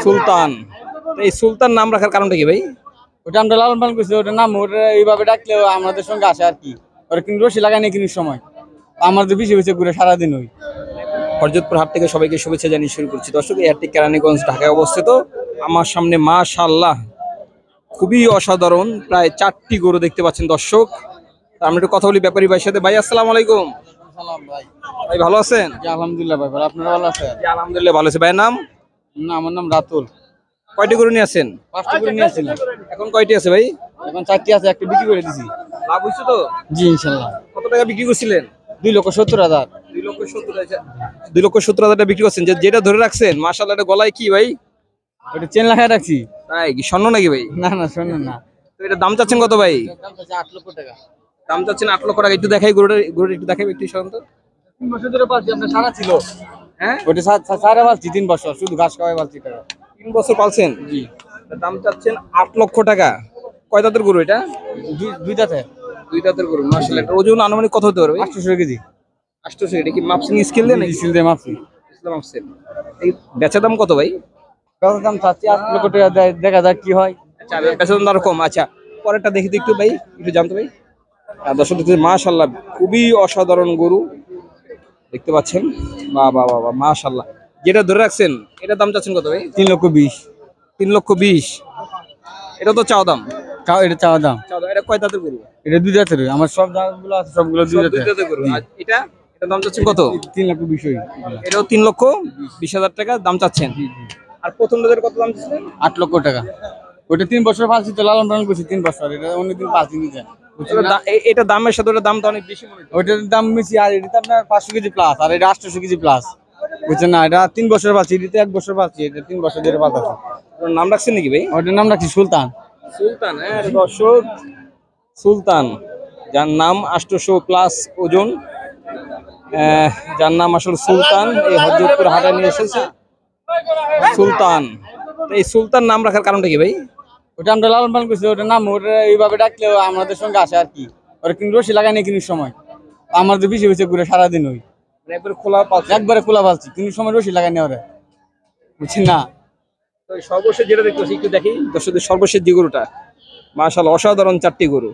সুলতান। এই সুলতান নাম রাখার কারণটা কি ভাই? ওটা আমরা লালন পালন করছি, ওটার নাম ওটা এইভাবে ডাকলেও আমাদের সঙ্গে আসে আর কি। ওরা কিন্তু রশি লাগাই নেই কিনির সময়, আমাদের বেশি বেশি ঘুরে সারাদিন ওই। হরজতপুর হাট থেকে সবাইকে শুভেচ্ছা জানিয়ে শুরু করছি। দর্শক, এই হাটটি কেরানীগঞ্জ ঢাকায় অবস্থিত। আমার সামনে মাশাআল্লাহ খুবই অসাধারণ প্রায় 4টি গরু দেখতে পাচ্ছেন দর্শক। আমরা একটু কথা বলি ব্যাপারী ভাইয়ের সাথে। ভাই আসসালামু আলাইকুম। সালাম ভাই। ভাই ভালো আছেন? আলহামদুলিল্লাহ ভাই, আপনারা ভালো আছেন? আলহামদুলিল্লাহ ভালো আছে। ভাইয়ের নাম? না, আমার নাম রাতুল। কয়টি গরু নিয়ে আছেন? 5টি করে নিয়ে আসছিলাম। এখন কয়টি আছে ভাই? এখন 4টি আছে, একটা বিক্রি করে দিছি। লাভ হয়েছে তো? জি ইনশাল্লাহ। কত টাকা বিক্রি করছিলেন? 2,70,000। 2,70,000 টাকা বিক্রি করছেন। যেটা ধরে রাখছেন মাশাআল্লাহ, এটা গলায় কি ভাই? ওটা চেন লাগায় রাখছি। তাই কি স্বর্ণ নাকি ভাই? না না, শোনেন না। তো এটা দাম চাচ্ছেন কত ভাই? দাম চাচ্ছে 8 লক্ষ টাকা। দাম চাচ্ছেন 8 লক্ষ টাকা। একটু দেখাই গরুটা একটু দেখাই একটু সাধারণত। 3 বছর ধরে পালছি, আপনার সারা ছিল। হ্যাঁ, ওটা সারা পালছি 3 বছর, শুধু ঘাস খাওয়াই পালছি টাকা। 3 বছর পালছেন? জি। দাম চাচ্ছেন 8 লক্ষ টাকা। কয় দাঁতের গরু এটা? দুই দাঁতে। 2 দাঁতের গরু। মাশাআল্লাহ, এটা ওজন আনুমানিক কত হতে পারে ভাই? 800 কেজি। 800। এটা কি মাপসিং স্কেল দেন নাকি? স্টিল দিয়ে মাপছি। ইসলাম মাপছেন। এই বেচা দাম কত ভাই? দাম চাচ্ছি 8 লক্ষ টাকা, দেখা যাক কি হয়। আচ্ছা, বেচা দাম আরো কম। আচ্ছা, পরেরটা দেখি তো একটু ভাই, একটু জানতে ভাই। দর্শক দেখতে মাশাআল্লাহ খুবই অসাধারণ গরু দেখতে পাচ্ছেন। বাহ বাহ বাহ বাহ, মাশাআল্লাহ। যেটা ধরে রাখছেন এটা দাম চাচ্ছেন কত ভাই? 3,20,000। 3,20,000। এটা তো চাওয়া দাম। এটা চাওয়া দাম। এটা কয় দাঁতের গরু? এটা 2 দাঁতের। আমার সব জায়গাগুলো আছে, সবগুলো 2 দুই দাঁতের গরু। আর এটা দাম চাচ্ছেন কত? 3,20,000। এটাও 3,20,000 টাকা দাম চাচ্ছেন। আর প্রথম দাঁতের কত দাম চাচ্ছেন? 8 লক্ষ টাকা। ওটা 3 বছর পালছি, তো লালন পালন করছি 3 বছর। এটা অন্যদিন পালছি নিজে। এটা দামের সাথে ওটার দামটা অনেক বেশি মনে হয়। ওইটার দাম বেশি, আর এটা আপনার 500 কেজি প্লাস, আর এটা 800 কেজি প্লাস। বুঝছেন না, এটা 3 বছর পালছি, এটা 1 বছর পালছি, এটা 3 বছর ধরে পালছি। ওটার নাম রাখছেন নাকি ভাই? ওটার নাম রাখছি সুলতান। সুলতান। হ্যাঁ দর্শক, সুলতান, যার নাম 800 প্লাস ওজন, যার নাম আসলে সুলতান, এই হযরতপুর হাটে নিয়ে এসেছে সুলতান। এই সুলতান নাম রাখার কারণটা কি ভাই? ওটা আমরা লালন পালন করছি, ওটার নাম ওটা এইভাবে ডাকলেও আমাদের সঙ্গে আসে আর কি। ওরা কিন্তু রশি লাগাই নেই কিনির সময়, আমাদের বেশি বেশি ঘুরে সারাদিন ওই। একবারে খোলা পালছে? একবারে খোলা পালছি, কিনির সময় রশি লাগাই নেই ওরা। বুঝছেন না? তো সর্বশেষ যেটা দেখতে পাচ্ছি একটু দেখি দর্শকদের, সর্বশেষ যে গরুটা মাশাআল্লাহ অসাধারণ 4টি গরু।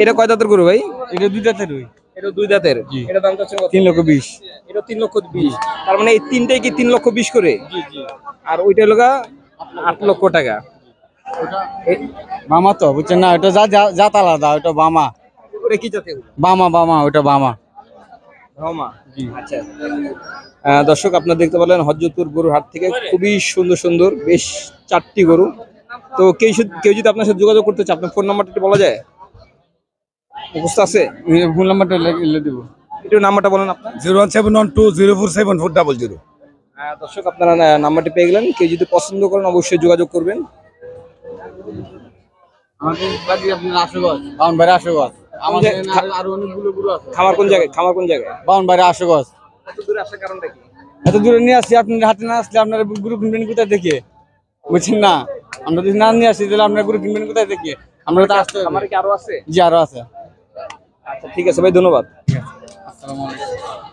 এটা কয় দাঁতের গরু ভাই? এটা 2 দাঁতের। ওই এটা 2 দাঁতের। এটা দাম চাচ্ছেন কত? 3,20,000। এটা 3,20,000। তার মানে এই তিনটাই কি 3,20,000 করে? জি জি। আর ওইটা হলো 8 লক্ষ টাকা। বামা তো, বুঝছেন না, ওটা জাত আলাদা, ওটা বামা। ওটা কি জাতের? বামা, ওটা বামা। রমা। আচ্ছা, দর্শক আপনারা দেখতে পেলেন হযরতপুর গরুর হাট থেকে খুবই সুন্দর সুন্দর বেশ 4টি গরু। তো কেউ যদি আপনার সাথে যোগাযোগ করতে চায়, আপনার ফোন নাম্বারটা একটু বলা যায়? মুখস্থ আছে? ফোন নাম্বারটা লিখে দেবো। একটু নাম্বারটা বলেন আপনার। 01712047400। দর্শক আপনারা নাম্বারটি পেয়ে গেলেন। কেউ যদি পছন্দ করেন অবশ্যই যোগাযোগ করবেন। আমাদের বাড়ি আপনার আশুগঞ্জ, বাউনবাড়ি আশুগঞ্জ। আমাদের আরো অনেকগুলো গরু আছে। খামার কোন জায়গায়? বাউনবাড়ি আশুগঞ্জ। এত দূরে আসার কারণটা কি? এত দূরে নিয়ে আসছি, আপনার হাতে না আসলে আপনার গরু কিনবেন কোথায় দেখে? বুঝছেন না, আমরা যদি না নিয়ে আসি তাহলে আপনার গরু কিনবেন কোথায় দেখে? আমরা তো আসতে হবে। আমার কি আরো আছে? জি আরো আছে। আচ্ছা ঠিক আছে ভাই, ধন্যবাদ। আসসালামু আলাইকুম।